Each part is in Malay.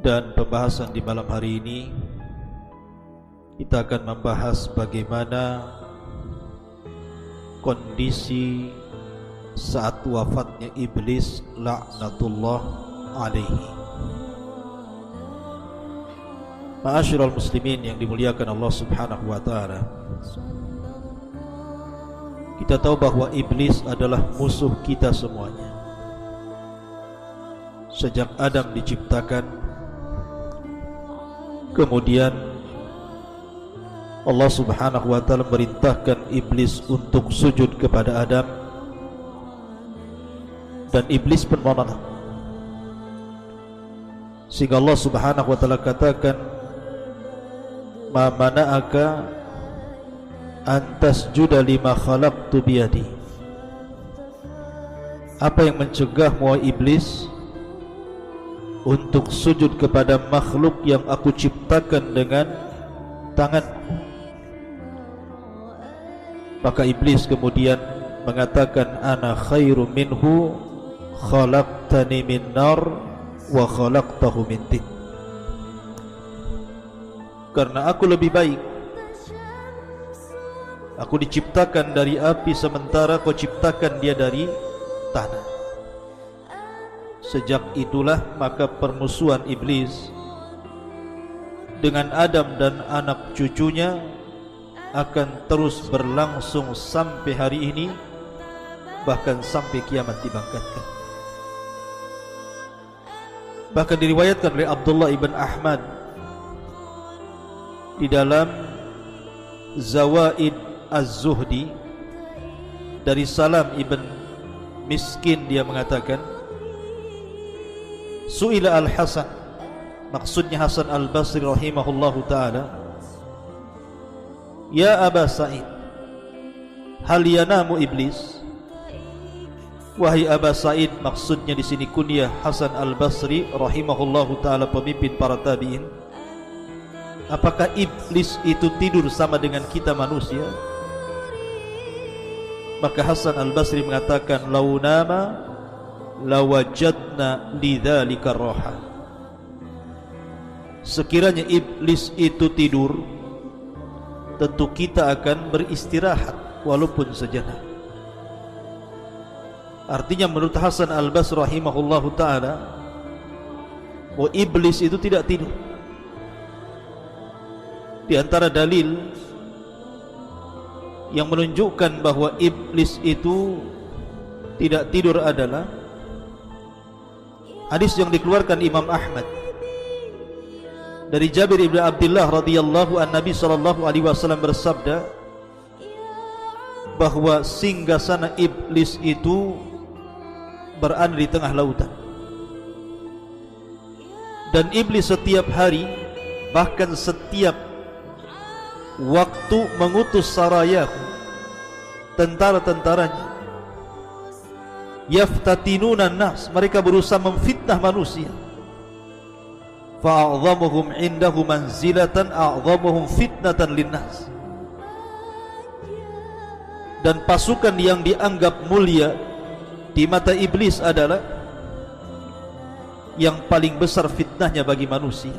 Dan pembahasan di malam hari ini kita akan membahas bagaimana kondisi saat wafatnya iblis laknatullah alaihi. Ma'asyiral muslimin yang dimuliakan Allah Subhanahu wa taala. Kita tahu bahwa iblis adalah musuh kita semuanya. Sejak Adam diciptakan, kemudian Allah Subhanahu wa taala merintahkan iblis untuk sujud kepada Adam, dan iblis pun menolak. Sehingga Allah Subhanahu wa taala katakan, "Ma mana'aka an tasjuda lima khalaqtu biyadi." Apa yang mencegahmu wahai iblis untuk sujud kepada makhluk yang aku ciptakan dengan tanganku? Maka iblis kemudian mengatakan, "Ana khairu minhu, khalaqtani min nar wa khalaqtahu min tin." Karena aku lebih baik, aku diciptakan dari api sementara kau ciptakan dia dari tanah. Sejak itulah maka permusuhan iblis dengan Adam dan anak cucunya akan terus berlangsung sampai hari ini, bahkan sampai kiamat dibangkitkan. Bahkan diriwayatkan oleh Abdullah ibn Ahmad di dalam Zawaid Az-Zuhdi dari Salam ibn Miskin, dia mengatakan, Su'ila al-Hasan, maksudnya Hasan al-Basri rahimahullahu ta'ala, "Ya Aba Sa'id, hal yanamu iblis?" Wahai Aba Sa'id, maksudnya di sini kunyah Hasan al-Basri rahimahullahu ta'ala, pemimpin para tabi'in, apakah iblis itu tidur sama dengan kita manusia? Maka Hasan al-Basri mengatakan, "Lau nama lawajadna lidzalika roha." Sekiranya iblis itu tidur, tentu kita akan beristirahat walaupun sejenak. Artinya menurut Hasan al-Basri rahimahullahu ta'ala, bahwa iblis itu tidak tidur. Di antara dalil yang menunjukkan bahwa iblis itu tidak tidur adalah hadis yang dikeluarkan Imam Ahmad dari Jabir ibn Abdullah radhiyallahu an, Nabi sallallahu alaihi wasallam bersabda bahwa singgasana iblis itu berada di tengah lautan, dan iblis setiap hari, bahkan setiap waktu, mengutus sarayahu, tentara-tentaranya, yaftatinuna nas, mereka berusaha memfitnah manusia, fa'adhamuhum indahu manzilatan a'dhamuhum fitnatan linnas, dan pasukan yang dianggap mulia di mata iblis adalah yang paling besar fitnahnya bagi manusia.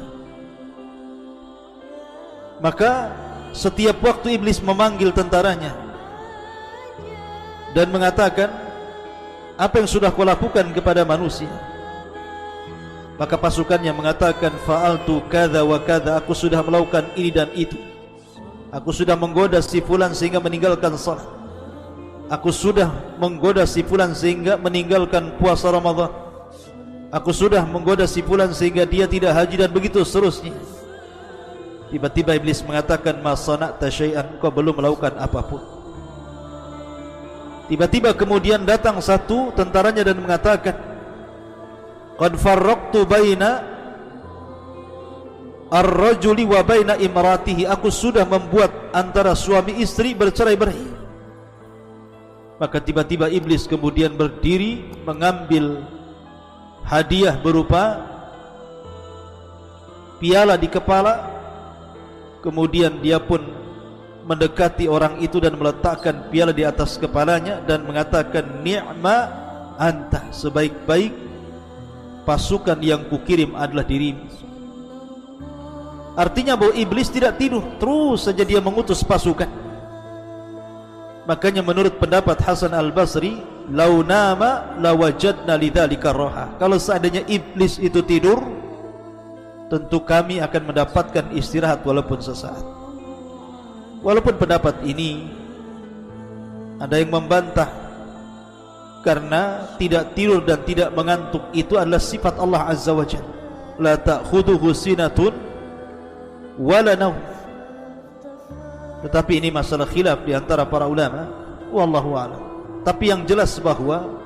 Maka setiap waktu iblis memanggil tentaranya dan mengatakan, "Apa yang sudah kau lakukan kepada manusia?" Maka pasukannya mengatakan, "Fa'altu kadza wa kadza," aku sudah melakukan ini dan itu. Aku sudah menggoda si fulan sehingga meninggalkan salat. Aku sudah menggoda si fulan sehingga meninggalkan puasa Ramadan. Aku sudah menggoda si fulan sehingga dia tidak haji, dan begitu seterusnya. Tiba-tiba iblis mengatakan, "Ma sana'ta syai'an," kau belum melakukan apapun. Tiba-tiba kemudian datang satu tentaranya dan mengatakan, "Qad farraqtu baina ar-rajuli wa baina imratihi," aku sudah membuat antara suami istri bercerai-berai. Maka tiba-tiba iblis kemudian berdiri, mengambil hadiah berupa piala di kepala. Kemudian dia pun mendekati orang itu dan meletakkan piala di atas kepalanya dan mengatakan, "Ni'ma anta," sebaik-baik pasukan yang kukirim adalah dirimu. Artinya bahwa iblis tidak tidur, terus saja dia mengutus pasukan. Makanya menurut pendapat Hasan Al-Basri, lau nama lawajadna lidzalika raha. Kalau seandainya iblis itu tidur, tentu kami akan mendapatkan istirahat walaupun sesaat. Walaupun pendapat ini ada yang membantah, karena tidak tidur dan tidak mengantuk itu adalah sifat Allah Azza wa Jalla. La ta'khudhuhu sinatun wala naum. Tetapi ini masalah khilaf di antara para ulama, wallahu a'lam. Tapi yang jelas bahwa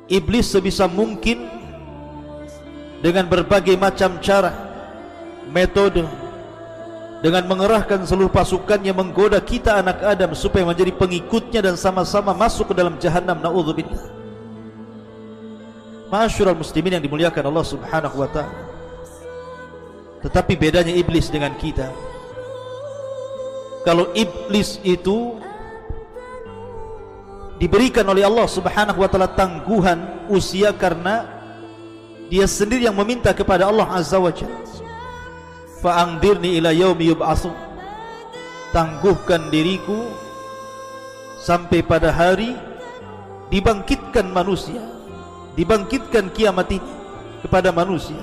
iblis sebisa mungkin dengan berbagai macam cara, metode, dengan mengerahkan seluruh pasukannya menggoda kita anak Adam supaya menjadi pengikutnya dan sama-sama masuk ke dalam jahannam, na'udzubillah. Ma'asyiral muslimin yang dimuliakan Allah Subhanahu wa ta'ala. Tetapi bedanya iblis dengan kita, kalau iblis itu diberikan oleh Allah Subhanahu wa ta'ala tangguhan usia karena dia sendiri yang meminta kepada Allah Azza wa Jalla, fa'angdirni ila yaumi yub'atsun, tangguhkan diriku sampai pada hari dibangkitkan manusia, dibangkitkan kiamat ini kepada manusia.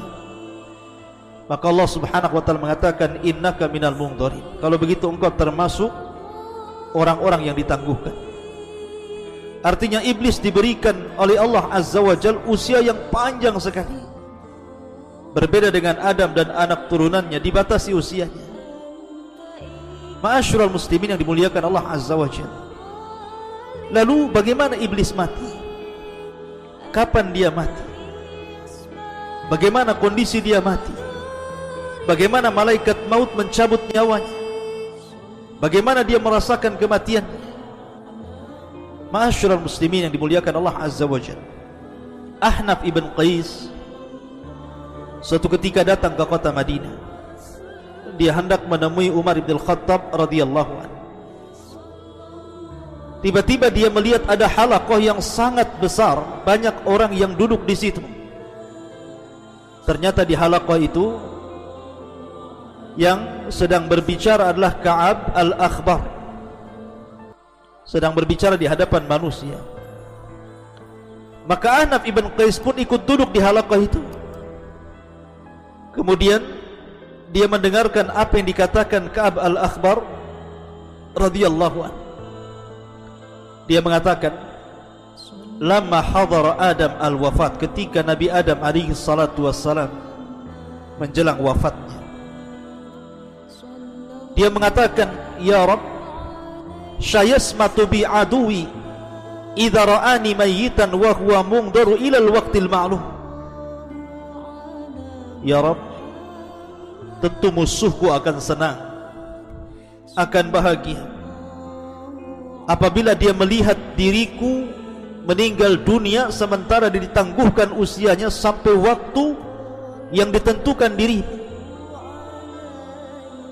Maka Allah Subhanahu wa ta'ala mengatakan, innaka minal mundharin. Kalau begitu engkau termasuk orang-orang yang ditangguhkan. Artinya iblis diberikan oleh Allah Azza wa Jalla usia yang panjang sekali. Berbeda dengan Adam dan anak turunannya, dibatasi usianya. Ma'asyiral muslimin yang dimuliakan Allah Azza wa Jalla. Lalu bagaimana iblis mati? Kapan dia mati? Bagaimana kondisi dia mati? Bagaimana malaikat maut mencabut nyawanya? Bagaimana dia merasakan kematian? Ma'asyiral muslimin yang dimuliakan Allah Azza wa Jalla, Ahnaf ibn Qais suatu ketika datang ke kota Madinah. Dia hendak menemui Umar ibn Khattab radhiyallahu anhu. Tiba-tiba dia melihat ada halaqah yang sangat besar, banyak orang yang duduk di situ. Ternyata di halaqah itu yang sedang berbicara adalah Ka'ab al-Akhbar, sedang berbicara di hadapan manusia. Maka Ahnaf ibn Qais pun ikut duduk di halaqah itu. Kemudian dia mendengarkan apa yang dikatakan Ka'ab al-Akhbar radhiyallahu anhu. Dia mengatakan, lamma hadara Adam al-wafat, ketika Nabi Adam alaihi salatu wassalam menjelang wafatnya, dia mengatakan, ya Rabb, syayasmatu bi aduwi idza ra'ani mayyitan wa huwa mungdaru ila al-waqtil ma'lum. Ya Rabb, tentu musuhku akan senang, akan bahagia apabila dia melihat diriku meninggal dunia sementara dia ditangguhkan usianya sampai waktu yang ditentukan dirimu.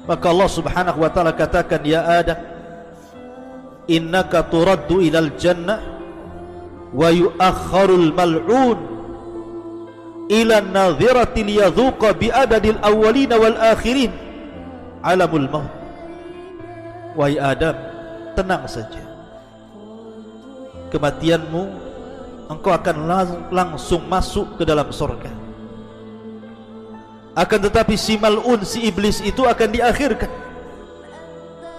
Maka Allah Subhanahu wa ta'ala katakan, ya Adam, innaka turaddu ilal jannah wa yu'akharul mal'un ila nadhirati liyadhuqa bi'adadil awwalina wal akhirin alamul maut. Wahai Adam, tenang saja, kematianmu engkau akan langsung masuk ke dalam surga. Akan tetapi si mal'un, si iblis itu akan diakhirkan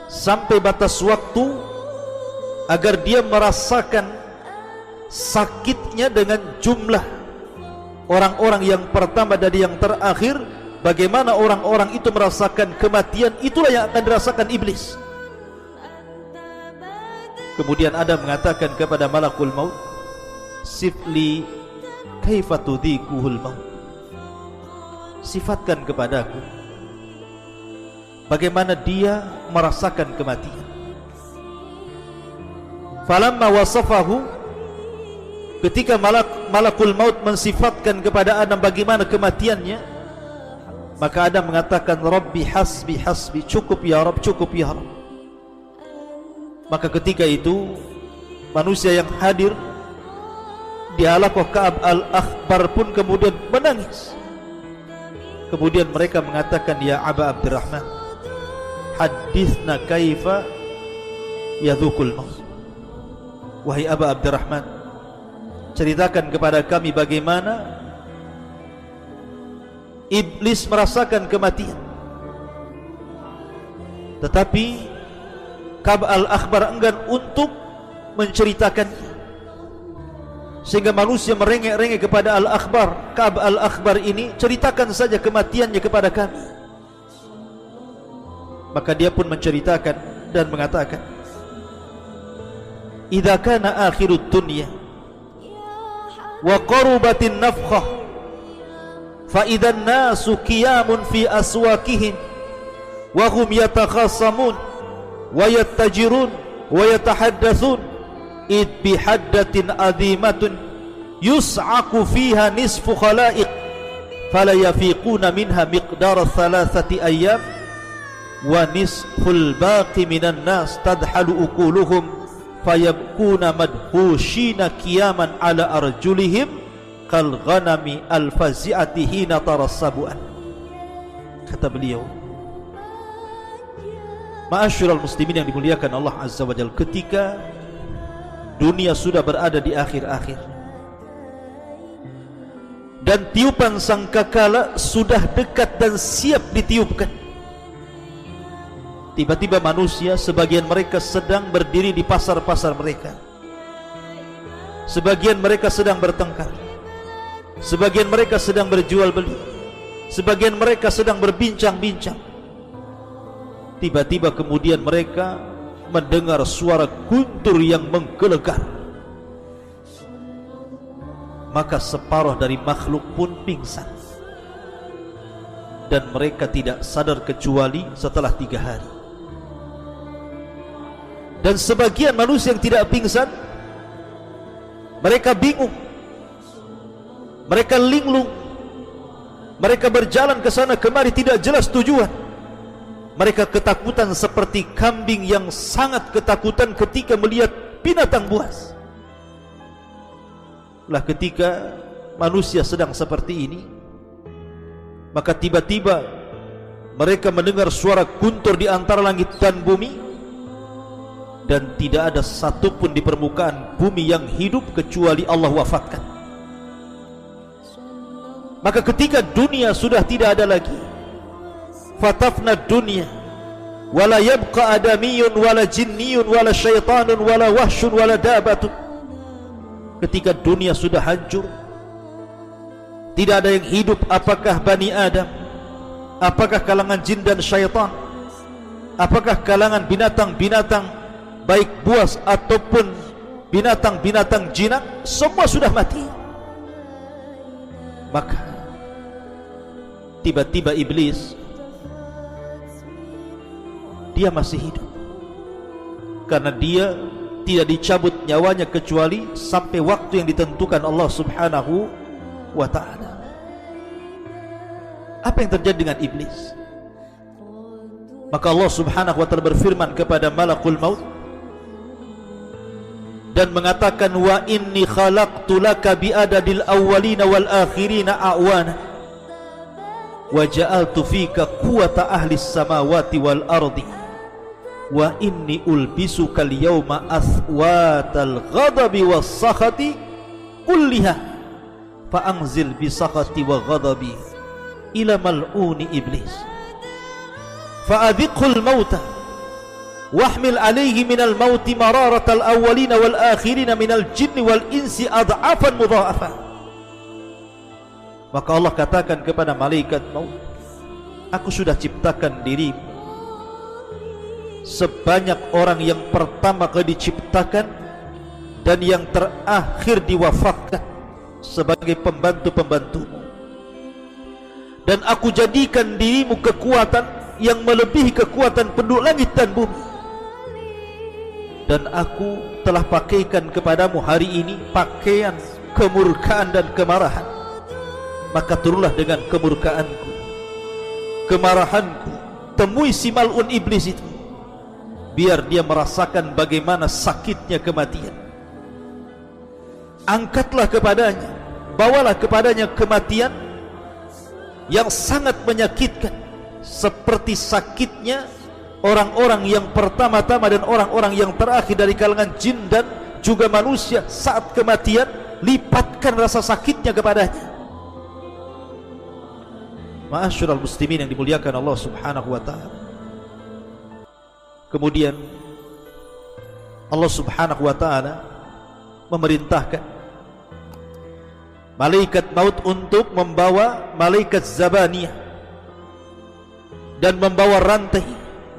sampai batas waktu agar dia merasakan sakitnya dengan jumlah orang-orang yang pertama dan yang terakhir. Bagaimana orang-orang itu merasakan kematian, itulah yang akan dirasakan iblis. Kemudian Adam mengatakan kepada malakul maut, sifli kaifa tudhikuhul maut, sifatkan kepadaku bagaimana dia merasakan kematian. Falamma wasafahu, ketika malakul maut mensifatkan kepada Adam bagaimana kematiannya, maka Adam mengatakan, Rabbi hasbi hasbi, cukup ya Rabb, cukup ya Rabb. Maka ketika itu manusia yang hadir di halaqah Ka'ab al-Akhbar pun kemudian menangis. Kemudian mereka mengatakan, ya Aba Abdurrahman, hadithna kaifa yadhukul maut. Wahai Aba Abdurrahman, ceritakan kepada kami bagaimana iblis merasakan kematian. Tetapi Ka'b al-Akhbar enggan untuk menceritakannya, sehingga manusia merengek-rengek kepada Al-Akhbar. Ka'b al-Akhbar ini, ceritakan saja kematiannya kepada kami. Maka dia pun menceritakan dan mengatakan, idza kana akhirud dunya wa qarubatin nafkhah fa idzan nasu qiyamun fi aswaqihim wa hum yatakhasamun wa yattajirun wa yatahaddatsun id bihaddatin azimatun yus'aku fiha nisfu khalaiq fala yafiquna minha miqdara thalathati ayyam wa nisful baqi minan nas tadhalu uquluhum fayabkuna madhushina qiyaman ala arjulihim kal ghanami al fazi'ati hina tarassabuan. Kata beliau, ma'asyiral muslimin yang dimuliakan Allah Azza wa Jalla, ketika dunia sudah berada di akhir-akhir dan tiupan sangkakala sudah dekat dan siap ditiupkan, tiba-tiba manusia, sebagian mereka sedang berdiri di pasar-pasar mereka, sebagian mereka sedang bertengkar, sebagian mereka sedang berjual beli, sebagian mereka sedang berbincang-bincang. Tiba-tiba kemudian mereka mendengar suara guntur yang menggelegar. Maka separuh dari makhluk pun pingsan, dan mereka tidak sadar kecuali setelah 3 hari. Dan sebagian manusia yang tidak pingsan, mereka bingung, mereka linglung, mereka berjalan ke sana kemari tidak jelas tujuan. Mereka ketakutan seperti kambing yang sangat ketakutan ketika melihat binatang buas. Lah ketika manusia sedang seperti ini, maka tiba-tiba mereka mendengar suara guntur di antara langit dan bumi, dan tidak ada satupun di permukaan bumi yang hidup kecuali Allah wafatkan. Maka ketika dunia sudah tidak ada lagi, fatafna dunya wala yabqa adamiyun wala jinniyun wala syaitanun wala wahsyun wala dabatun. Ketika dunia sudah hancur, tidak ada yang hidup, apakah Bani Adam, apakah kalangan jin dan syaitan, apakah kalangan binatang-binatang baik buas ataupun binatang-binatang jinak, semua sudah mati. Maka tiba-tiba iblis, dia masih hidup, karena dia tidak dicabut nyawanya kecuali sampai waktu yang ditentukan Allah Subhanahu wa ta'ala. Apa yang terjadi dengan iblis? Maka Allah Subhanahu wa ta'ala berfirman kepada malakul maut dan mengatakan, wa inni khalaqtu laka bi'adadil awwalina wal akhirina a'wana wa ja'altu fika quwwata ahlis samawati wal ardi wa inni ulbisuka al-yawma athwatal ghadabi was sakhati kulliha fa anzil bi sakhati wa ghadabi ila mal'uni iblis fa adhiqul mauta wahmil alayhi minal mauti mararatal awwalina wal akhirina minal jinni wal insi adhafan mudha'afa. Maka Allah katakan kepada malaikat maut, aku sudah ciptakan dirimu sebanyak orang yang pertama kali diciptakan dan yang terakhir diwafatkan sebagai pembantu-pembantumu, dan aku jadikan dirimu kekuatan yang melebihi kekuatan penduduk langit dan bumi, dan aku telah pakaikan kepadamu hari ini pakaian kemurkaan dan kemarahan. Maka turunlah dengan kemurkaanku, kemarahanku, temui si mal'un iblis itu, biar dia merasakan bagaimana sakitnya kematian. Angkatlah kepadanya, bawalah kepadanya kematian, yang sangat menyakitkan, seperti sakitnya orang-orang yang pertama-tama dan orang-orang yang terakhir dari kalangan jin dan juga manusia saat kematian. Lipatkan rasa sakitnya kepadanya. Ma'asyiral muslimin yang dimuliakan Allah Subhanahu wa ta'ala. Kemudian Allah Subhanahu wa ta'ala memerintahkan malaikat maut untuk membawa malaikat Zabaniyah dan membawa rantai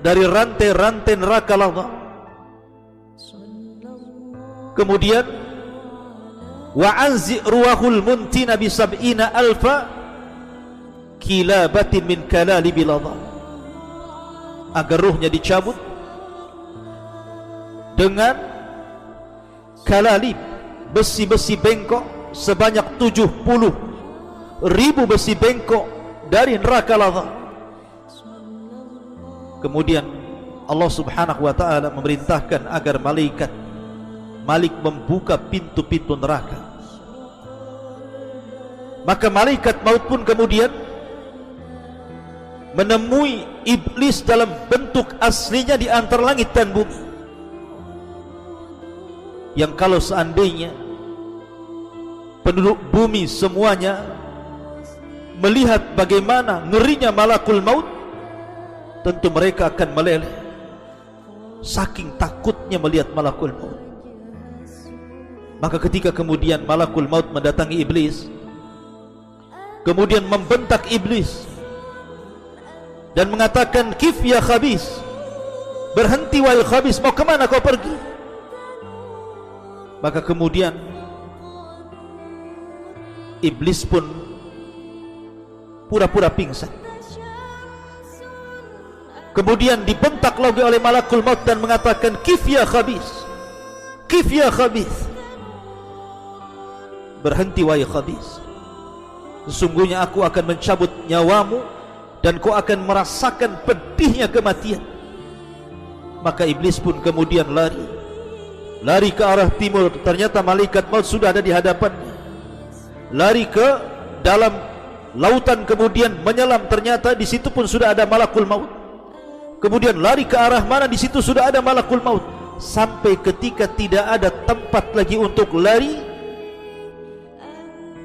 dari rantai-rantai neraka lazza. Kemudian wa anzi ruhul muntina bi sab'ina alfa kilabatin min kalalibil lazza, agar ruhnya dicabut dengan kalalib, besi-besi bengkok sebanyak 70.000 besi bengkok dari neraka lazza. Kemudian Allah Subhanahu wa ta'ala memerintahkan agar Malik membuka pintu-pintu neraka. Maka malaikat maut pun kemudian menemui iblis dalam bentuk aslinya di antara langit dan bumi, yang kalau seandainya penduduk bumi semuanya melihat bagaimana ngerinya malakul maut, tentu mereka akan meleleh saking takutnya melihat malakul maut. Maka ketika kemudian malakul maut mendatangi iblis, kemudian membentak iblis dan mengatakan, kif ya khabis, berhenti wahai khabis, mau kemana kau pergi? Maka kemudian iblis pun pura-pura pingsan. Kemudian dibentak lagi oleh malakul maut dan mengatakan, kif ya khabis, kif ya khabis, berhenti wahai khabis, sesungguhnya aku akan mencabut nyawamu dan kau akan merasakan pedihnya kematian. Maka iblis pun kemudian lari ke arah timur. Ternyata malaikat maut sudah ada di hadapannya. Lari ke dalam lautan, kemudian menyelam. Ternyata di situ pun sudah ada malakul maut. Kemudian lari ke arah mana, di situ sudah ada malakul maut. Sampai ketika tidak ada tempat lagi untuk lari,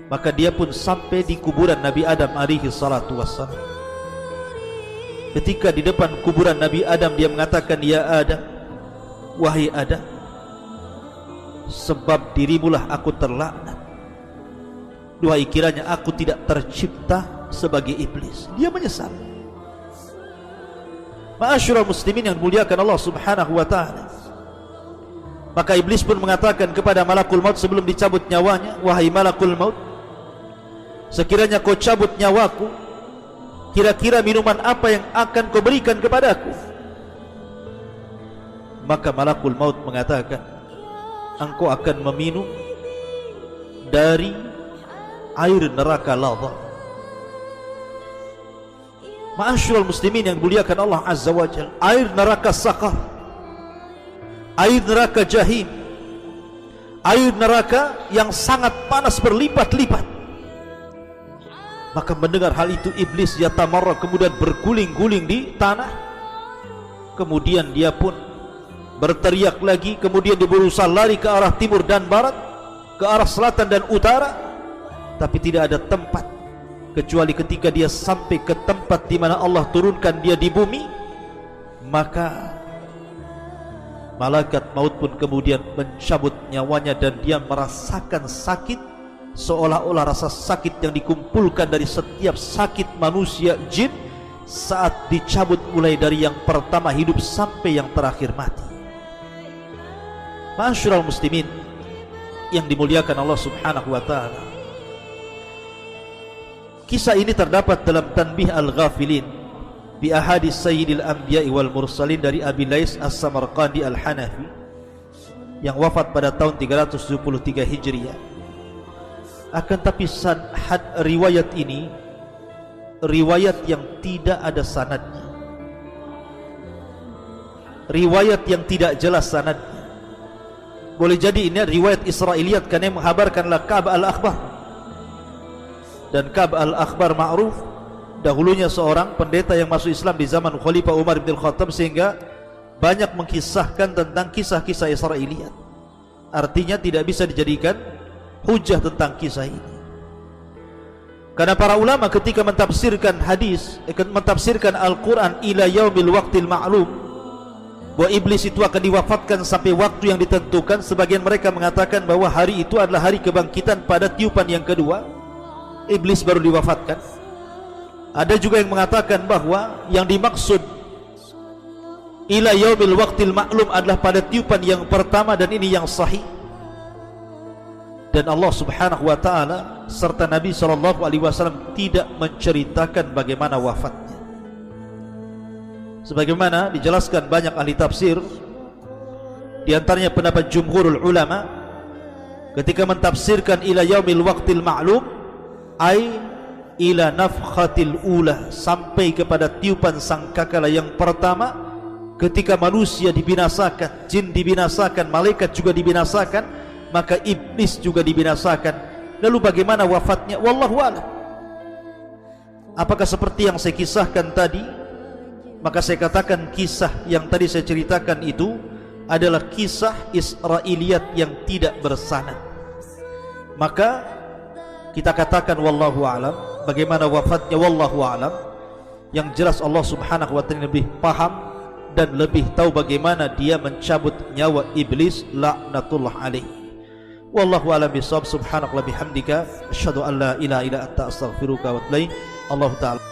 maka dia pun sampai di kuburan Nabi Adam alaihi salatu wassalam. Ketika di depan kuburan Nabi Adam, dia mengatakan, ya Adam, wahai Adam, sebab dirimulah aku terlaknat. Duhai kiranya aku tidak tercipta sebagai iblis. Dia menyesal. Ma'asyiral muslimin yang dimuliakan Allah Subhanahu wa ta'ala. Maka iblis pun mengatakan kepada malakul maut sebelum dicabut nyawanya, wahai malakul maut, sekiranya kau cabut nyawaku, kira-kira minuman apa yang akan kau berikan kepadaku? Maka malakul maut mengatakan, engkau akan meminum dari air neraka lazza. Ma'asyiral muslimin yang dimuliakan Allah Azza wa Jalla, air neraka Saqar, air neraka Jahim, air neraka yang sangat panas berlipat-lipat. Maka mendengar hal itu iblis yatamarra, kemudian berguling-guling di tanah. Kemudian dia pun berteriak lagi. Kemudian dia berusaha lari ke arah timur dan barat, ke arah selatan dan utara, tapi tidak ada tempat, kecuali ketika dia sampai ke tempat di mana Allah turunkan dia di bumi. Maka malaikat maut pun kemudian mencabut nyawanya, dan dia merasakan sakit, seolah-olah rasa sakit yang dikumpulkan dari setiap sakit manusia jin saat dicabut, mulai dari yang pertama hidup sampai yang terakhir mati. Ma'asyiral muslimin yang dimuliakan Allah Subhanahu wa ta'ala, kisah ini terdapat dalam Tanbih Al-Ghafilin bi ahadits Sayyidil Anbiya'i wal Mursalin dari Abi Lais As-Samarqandi Al-Hanafi yang wafat pada tahun 373 Hijriah. Akan tapi riwayat ini riwayat yang tidak ada sanadnya, riwayat yang tidak jelas sanadnya. Boleh jadi ini riwayat Israiliyat, karena yang menghabarkanlah Ka'b al-Akhbar, dan Ka'b al-Akhbar ma'ruf dahulunya seorang pendeta yang masuk Islam di zaman Khalifah Umar bin Khattab, sehingga banyak mengkisahkan tentang kisah-kisah Israiliyat. Artinya tidak bisa dijadikan hujah tentang kisah ini. Karena para ulama ketika mentafsirkan hadis, mentafsirkan Al-Quran ila yaumil waqtil ma'lum, bahwa iblis itu akan diwafatkan sampai waktu yang ditentukan. Sebagian mereka mengatakan bahwa hari itu adalah hari kebangkitan pada tiupan yang kedua, iblis baru diwafatkan. Ada juga yang mengatakan bahwa yang dimaksud ila yaumil waqtil ma'lum adalah pada tiupan yang pertama, dan ini yang sahih. Dan Allah Subhanahu wa taala serta Nabi SAW tidak menceritakan bagaimana wafatnya. Sebagaimana dijelaskan banyak ahli tafsir, di antaranya pendapat jumhurul ulama, ketika mentafsirkan ila yaumil waqtil ma'lum ay ila nafkhatil ula, sampai kepada tiupan sangkakala yang pertama, ketika manusia dibinasakan, jin dibinasakan, malaikat juga dibinasakan, maka iblis juga dibinasakan. Lalu bagaimana wafatnya? Wallahu a'lam. Apakah seperti yang saya kisahkan tadi? Maka saya katakan kisah yang tadi saya ceritakan itu adalah kisah Israiliyat yang tidak bersanad. Maka kita katakan wallahu a'lam. Bagaimana wafatnya? Wallahu a'lam. Yang jelas Allah Subhanahu wa ta'ala lebih paham dan lebih tahu bagaimana dia mencabut nyawa iblis laknatullah alaihi. Wallahu a'lam bishawab. Subhanallah bihamdika asyhadu an la ilaha illa anta astaghfiruka wa atubu ilaik. Allah taala